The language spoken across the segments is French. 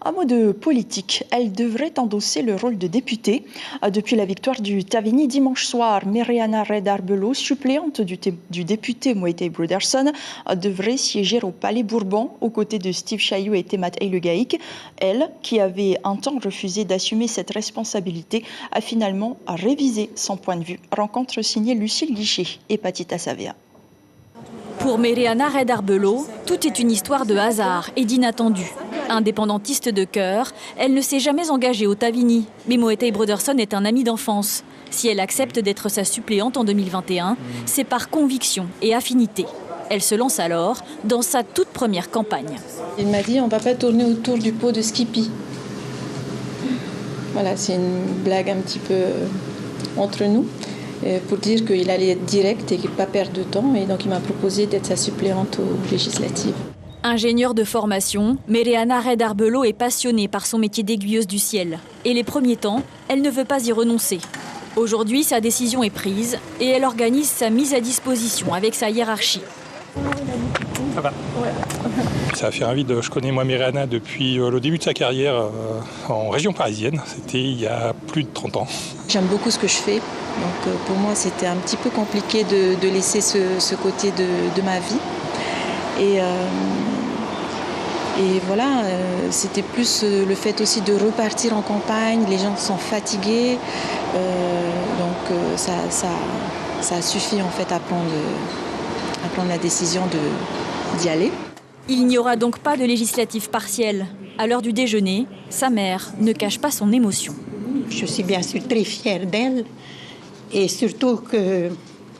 Un mot de politique, elle devrait endosser le rôle de députée. Depuis la victoire du Tavini dimanche soir, Meriana Red-Arbelo, suppléante du député Moïté Broderson, devrait siéger au Palais Bourbon aux côtés de Steve Chailloux et Temat Eylegaïk. Elle, qui avait un temps refusé d'assumer cette responsabilité, a finalement révisé son point de vue. Rencontre signée Lucille Guichet et Patita Savea. Pour Meriana Red-Arbelo, tout est une histoire de hasard et d'inattendu. Indépendantiste de cœur, elle ne s'est jamais engagée au Tavini. Mais Moïté Broderson est un ami d'enfance. Si elle accepte d'être sa suppléante en 2021, c'est par conviction et affinité. Elle se lance alors dans sa toute première campagne. Il m'a dit on ne va pas tourner autour du pot de Skippy. Voilà, c'est une blague un petit peu entre nous. Pour dire qu'il allait être direct et ne pas perdre de temps. Et donc il m'a proposé d'être sa suppléante aux législatives. Ingénieure de formation, Meriana Red-Arbelo est passionnée par son métier d'aiguilleuse du ciel. Et les premiers temps, elle ne veut pas y renoncer. Aujourd'hui, sa décision est prise et elle organise sa mise à disposition avec sa hiérarchie. Ça va. Ça a fait un vide. Je connais moi Meriana depuis le début de sa carrière en région parisienne. C'était il y a plus de 30 ans. J'aime beaucoup ce que je fais. Donc pour moi, c'était un petit peu compliqué de laisser ce côté de ma vie. Et voilà, c'était plus le fait aussi de repartir en campagne. Les gens sont fatigués. Donc ça a suffi en fait à prendre la décision d'y aller. Il n'y aura donc pas de législative partielle. À l'heure du déjeuner, sa mère ne cache pas son émotion. Je suis bien sûr très fière d'elle et surtout que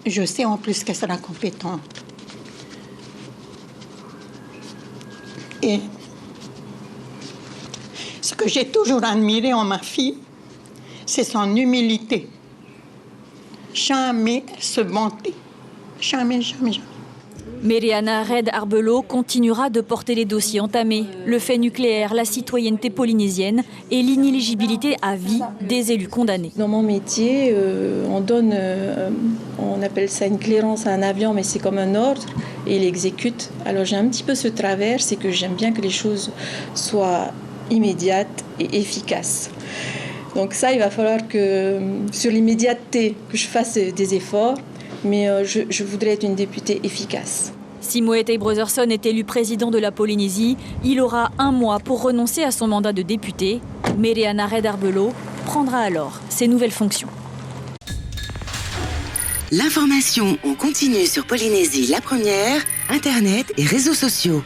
je sais en plus qu'elle sera compétente. Et ce que j'ai toujours admiré en ma fille, c'est son humilité. Jamais se vanter. Jamais. Meriana Red-Arbelo continuera de porter les dossiers entamés, le fait nucléaire, la citoyenneté polynésienne et l'inéligibilité à vie des élus condamnés. Dans mon métier, on appelle ça une clairance à un avion, mais c'est comme un ordre et il exécute. Alors j'ai un petit peu ce travers, c'est que j'aime bien que les choses soient immédiates et efficaces. Donc ça, il va falloir que sur l'immédiateté, que je fasse des efforts. Mais je voudrais être une députée efficace. Si Moïté Broderson est élu président de la Polynésie, il aura un mois pour renoncer à son mandat de député. Meriana Red-Arbelo prendra alors ses nouvelles fonctions. L'information en continu sur Polynésie la première, Internet et réseaux sociaux.